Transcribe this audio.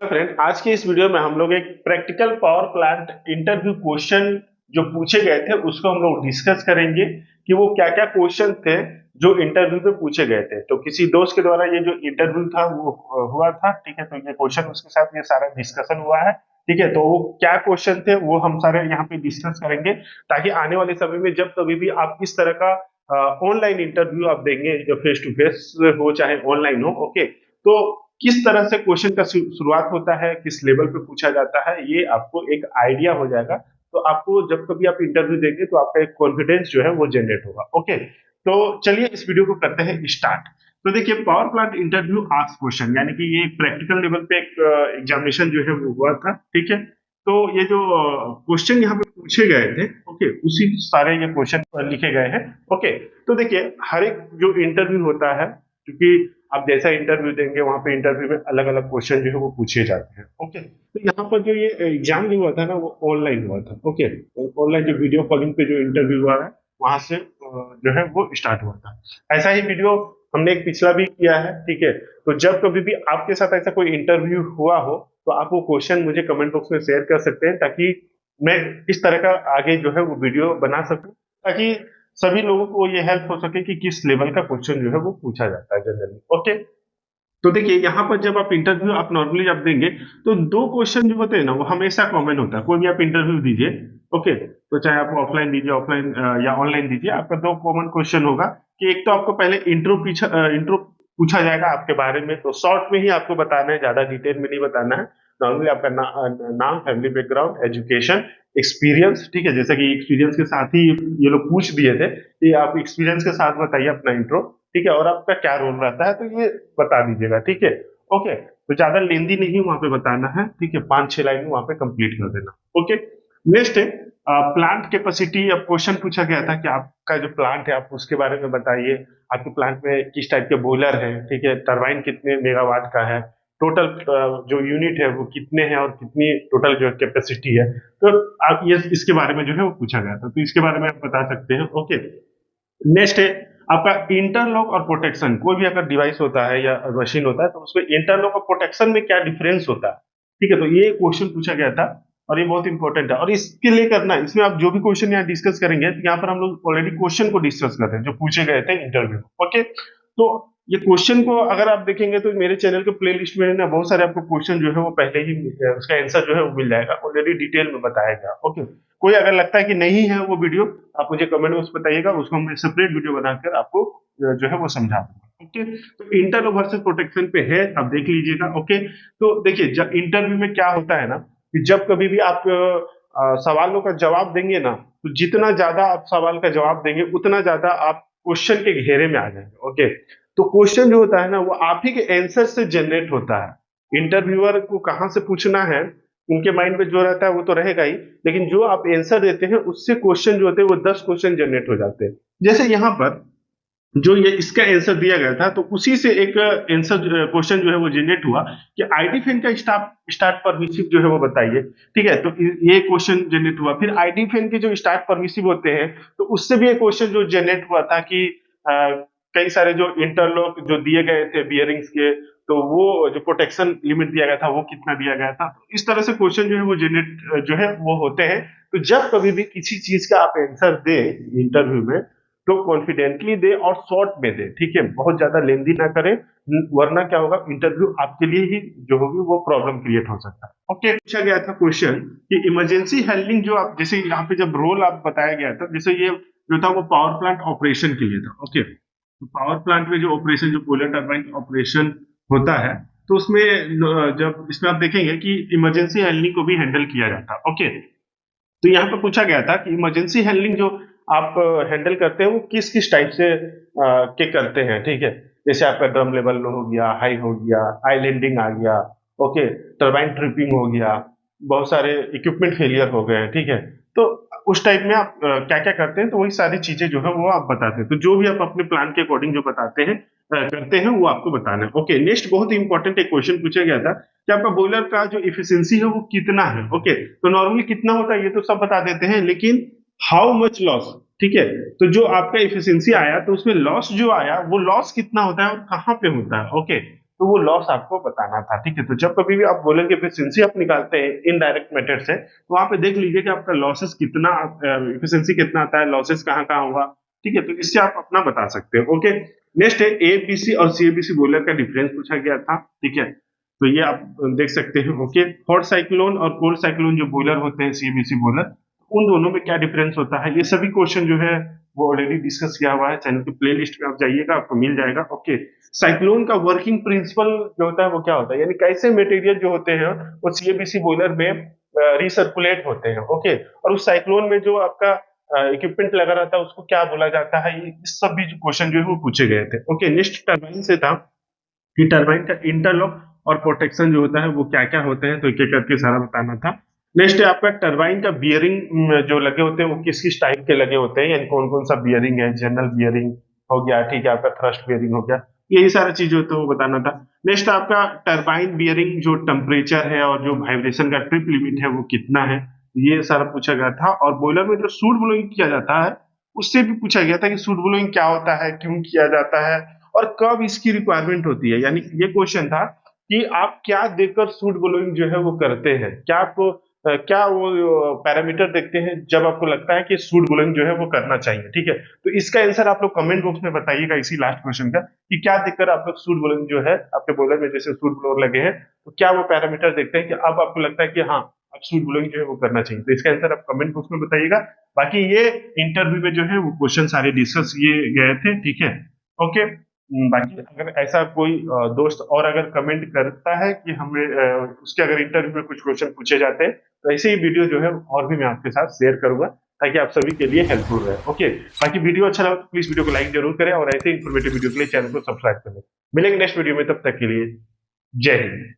Friend, आज की इस वीडियो में हम लोग एक practical power plant interview question जो पूछे गए थे उसको हम लोग डिस्कस करेंगे कि वो क्या क्या क्वेश्चन थे जो इंटरव्यू में पूछे गए थे। तो किसी दोस्त के द्वारा ये जो इंटरव्यू था वो हुआ था, ठीक है। तो ये क्वेश्चन उसके साथ ये सारा डिस्कशन हुआ है, ठीक है। तो वो क्या क्वेश्चन थे वो हम सारे यहाँ पे डिस्कस करेंगे, ताकि आने वाले समय में जब कभी भी आप इस तरह का ऑनलाइन इंटरव्यू आप देंगे, जो फेस टू फेस हो चाहे ऑनलाइन हो, ओके, तो किस तरह से क्वेश्चन का शुरुआत होता है, किस लेवल पे पूछा जाता है, ये आपको एक आइडिया हो जाएगा। तो आपको जब कभी आप इंटरव्यू देंगे तो आपका एक कॉन्फिडेंस जो है वो जनरेट होगा। ओके, तो चलिए इस वीडियो को करते हैं स्टार्ट। तो देखिए, power plant interview ask question, यानी कि ये प्रैक्टिकल लेवल पे एक एग्जामिनेशन जो है वो हुआ था, ठीक है। तो ये जो क्वेश्चन यहाँ पे पूछे गए थे, ओके, उसी सारे ये क्वेश्चन लिखे गए हैं। ओके, तो देखिए, हर एक जो इंटरव्यू होता है, क्योंकि आप जैसा इंटरव्यू देंगे वहां पे इंटरव्यू में अलग अलग क्वेश्चन जो है वो पूछे जाते हैं। ओके, तो यहाँ पर जो ये एग्जाम जो हुआ था ना वो ऑनलाइन हुआ था। ओके, ऑनलाइन जो वीडियो कॉलिंग पे जो इंटरव्यू हुआ है वहां से जो है वो स्टार्ट हुआ था। ऐसा ही वीडियो हमने एक पिछला भी किया है, ठीक है। तो जब कभी भी आपके साथ ऐसा कोई इंटरव्यू हुआ हो तो आप वो क्वेश्चन मुझे कमेंट बॉक्स में शेयर कर सकते हैं, ताकि मैं इस तरह का आगे जो है वो वीडियो बना सकूं, ताकि सभी लोगों को ये हेल्प हो सके कि किस लेवल का क्वेश्चन जो है वो पूछा जाता है जनरली। ओके, तो देखिए यहाँ पर जब आप इंटरव्यू आप नॉर्मली जब देंगे तो दो क्वेश्चन जो होते हैं ना वो हमेशा कॉमन होता है। कोई भी आप इंटरव्यू दीजिए, ओके, तो चाहे आप ऑफलाइन दीजिए, ऑफलाइन या ऑनलाइन दीजिए, आपका दो कॉमन क्वेश्चन होगा कि एक तो आपको पहले इंट्रो पूछा जाएगा आपके बारे में। तो शॉर्ट में ही आपको बताना है, ज्यादा डिटेल में नहीं बताना है। नॉर्मली आपका नाम, फैमिली बैकग्राउंड, एजुकेशन, एक्सपीरियंस, ठीक है। जैसे कि एक्सपीरियंस के साथ ही ये लोग पूछ दिए थे कि आप एक्सपीरियंस के साथ बताइए अपना इंट्रो, ठीक है, और आपका क्या रोल रहता है, तो ये बता दीजिएगा, ठीक है। ओके, तो ज्यादा लेंदी नहीं वहां पे बताना है, ठीक है, 5-6 लाइन में वहां पे कंप्लीट कर देना। ओके, नेक्स्ट है प्लांट कैपेसिटी। अब क्वेश्चन पूछा गया था कि आपका जो प्लांट है आप उसके बारे में बताइए। आपके प्लांट में किस टाइप के बॉयलर है, ठीक है, टरबाइन कितने मेगावाट का है, टोटल जो यूनिट है वो कितने हैं और कितनी टोटल जो कैपेसिटी है। तो आप ये इसके बारे में जो है वो पूछा गया था, तो इसके बारे में आप बता सकते हैं। ओके, नेक्स्ट है आपका इंटरलॉक और प्रोटेक्शन। कोई भी अगर डिवाइस होता है या मशीन होता है तो उसमें इंटरलॉक और प्रोटेक्शन में क्या डिफरेंस होता है, ठीक है। तो ये क्वेश्चन पूछा गया था और ये बहुत इंपॉर्टेंट है। और इसके लिए करना है, इसमें आप जो भी क्वेश्चन यहाँ डिस्कस करेंगे तो यहाँ पर हम लोग ऑलरेडी क्वेश्चन को डिस्कस कर रहे हैं जो पूछे गए थे इंटरव्यू में। ओके, तो ये क्वेश्चन को अगर आप देखेंगे तो मेरे चैनल के प्ले लिस्ट में ना बहुत सारे आपको क्वेश्चन जो है वो पहले ही उसका आंसर जो है वो मिल जाएगा, ऑलरेडी डिटेल में बताया गया। ओके, कोई अगर लगता है कि नहीं है वो वीडियो, आप मुझे कमेंट बॉक्स बताइएगा, उसको हम सेपरेट वीडियो बनाकर आपको जो है वो समझा दूंगा। ओके, तो इंटर वर्सेस प्रोटेक्शन पे है, आप देख लीजिएगा। ओके, तो देखिए जब इंटरव्यू में क्या होता है ना कि जब कभी भी आप सवालों का जवाब देंगे ना, तो जितना ज्यादा आप सवाल का जवाब देंगे उतना ज्यादा आप क्वेश्चन के घेरे में आ जाएंगे। ओके, तो क्वेश्चन जो होता है ना वो आप ही के आंसर से जनरेट होता है। इंटरव्यूअर को कहाँ से पूछना है, उनके माइंड में जो रहता है वो तो रहेगा ही, लेकिन जो आप आंसर देते हैं उससे क्वेश्चन जो होते हैं वो 10 क्वेश्चन जनरेट हो जाते हैं। जैसे यहाँ पर जो ये इसका आंसर दिया गया था तो उसी से एक आंसर क्वेश्चन जो है वो जनरेट हुआ कि आईडी फैन का स्टार्ट परमिसिव जो है वो बताइए, ठीक है। तो ये क्वेश्चन जनरेट हुआ। फिर आईडी फैन के जो स्टार्ट परमिसिव होते हैं तो उससे भी एक क्वेश्चन जो जनरेट हुआ था कि कई सारे जो इंटरलॉक जो दिए गए थे बियरिंग्स के, तो वो जो प्रोटेक्शन लिमिट दिया गया था वो कितना दिया गया था। तो इस तरह से क्वेश्चन जो है वो जनरेट जो है वो होते हैं। तो जब कभी भी किसी चीज का आप आंसर दे इंटरव्यू में तो कॉन्फिडेंटली दे और शॉर्ट में दे, ठीक है, बहुत ज्यादा लेंदी ना करें, वरना क्या होगा, इंटरव्यू आपके लिए ही जो होगी वो प्रॉब्लम क्रिएट हो सकता है। ओके, पूछा गया था क्वेश्चन कि इमरजेंसी हैंडलिंग जो आप जैसे यहाँ पे जब रोल आप बताया गया था, जैसे ये जो था वो पावर प्लांट ऑपरेशन के लिए था। ओके, तो पावर प्लांट में जो ऑपरेशन जो बॉयलर टरबाइन ऑपरेशन होता है तो उसमें जब इसमें आप देखेंगे कि इमरजेंसी हैंडलिंग को भी हैंडल किया जाता है। ओके, तो यहाँ पे पूछा गया था कि इमरजेंसी हैंडलिंग जो आप हैंडल करते हैं वो किस किस टाइप से के करते हैं, ठीक है। जैसे आपका ड्रम लेवल लो हो गया, हाई हो गया, आइलैंडिंग आ गया, ओके, टरबाइन ट्रिपिंग हो गया, बहुत सारे इक्विपमेंट फेलियर हो गए, ठीक है। तो उस टाइप में आप क्या क्या करते हैं, तो वही सारी चीजें जो है वो आप बताते हैं। तो जो भी आप अपने प्लान के अकॉर्डिंग जो बताते हैं करते हैं वो आपको बताना है। ओके, नेक्स्ट बहुत ही इंपॉर्टेंट एक क्वेश्चन पूछा गया था कि आपका बॉयलर का जो इफिशियंसी है वो कितना है। ओके, तो नॉर्मली कितना होता है ये तो सब बता देते हैं, लेकिन हाउ मच लॉस, ठीक है। तो जो आपका इफिशियंसी आया तो उसमें लॉस जो आया वो लॉस कितना होता है और कहाँ पे होता है। ओके, तो वो लॉस आपको बताना था, ठीक है। तो जब कभी भी आप बोलेंगे एफिशिएंसी आप निकालते हैं इनडायरेक्ट मेथड से, तो वहां पे देख लीजिए कि आपका लॉसेस कितना, एफिशिएंसी कितना आता है, लॉसेस कहाँ कहाँ हुआ, ठीक है। तो इससे आप अपना बता सकते हो। ओके, नेक्स्ट है एबीसी और सीएबीसी बॉयलर का डिफरेंस पूछा गया था, ठीक है। तो ये आप देख सकते हैं। ओके, हॉट साइक्लोन और कोल्ड साइक्लोन जो बॉयलर होते हैं सीएबीसी बॉयलर, उन दोनों में क्या डिफरेंस होता है, ये सभी क्वेश्चन जो है वो ऑलरेडी डिस्कस किया हुआ है। चैनल की प्लेलिस्ट में आप जाइएगा, आपको मिल जाएगा। ओके, साइक्लोन का वर्किंग प्रिंसिपल जो होता है वो क्या होता है, यानी कैसे मटेरियल जो होते हैं वो सीएबीसी बॉयलर में रिसर्कुलेट होते हैं। ओके, और उस साइक्लोन में जो आपका इक्विपमेंट लगा रहता है उसको क्या बोला जाता है, ये सब भी क्वेश्चन जो है वो पूछे गए थे। ओके, नेक्स्ट टरबाइन से था कि टरबाइन का इंटरलॉक और प्रोटेक्शन जो होता है वो क्या क्या होते हैं, तो एक एक करके सारा बताना था। नेक्स्ट है आपका टरबाइन का बियरिंग जो लगे होते हैं वो किस किस टाइप के लगे होते हैं, यानी कौन कौन सा बियरिंग है, जनरल बियरिंग हो गया, ठीक है, आपका थ्रस्ट बियरिंग हो गया, यही सारा चीज होता है वो बताना था। नेक्स्ट आपका टरबाइन बियरिंग जो टेम्परेचर है और जो वाइब्रेशन का ट्रिप लिमिट है वो कितना है, ये सारा पूछा गया था। और बॉयलर में जो सूट ब्लोइंग किया जाता है उससे भी पूछा गया था कि सूट ब्लोइंग क्या होता है, क्यों किया जाता है और कब इसकी रिक्वायरमेंट होती है। यानी ये क्वेश्चन था कि आप क्या देखकर सूट ब्लोइंग जो है वो करते हैं, क्या आपको क्या वो पैरामीटर देखते हैं जब आपको लगता है कि सूट ब्लोइंग जो है वो करना चाहिए, ठीक है। तो इसका आंसर आप लोग कमेंट बॉक्स में बताइएगा इसी लास्ट क्वेश्चन का, कि क्या देखकर आप लोग सूट ब्लोइंग जो है आपके बॉयलर में जैसे सूट ब्लोअर लगे हैं तो क्या वो पैरामीटर देखते हैं कि अब आपको लगता है कि हाँ अब सूट ब्लोइंग जो है वो करना चाहिए। तो इसका आंसर आप कमेंट बॉक्स में बताइएगा। बाकी ये इंटरव्यू में जो है वो क्वेश्चन सारे डिस्कस किए गए थे, ठीक है। ओके, बाकी अगर ऐसा कोई दोस्त और अगर कमेंट करता है कि हमें उसके अगर इंटरव्यू में कुछ क्वेश्चन पूछे जाते हैं तो ऐसे ही वीडियो जो है और भी मैं आपके साथ शेयर करूंगा ताकि आप सभी के लिए हेल्पफुल रहे। ओके, बाकी वीडियो अच्छा लगा तो प्लीज वीडियो को लाइक जरूर करें और ऐसे इन्फॉर्मेटिव वीडियो के लिए चैनल को सब्सक्राइब करें। मिलेंगे नेक्स्ट वीडियो में, तब तक के लिए जय हिंद।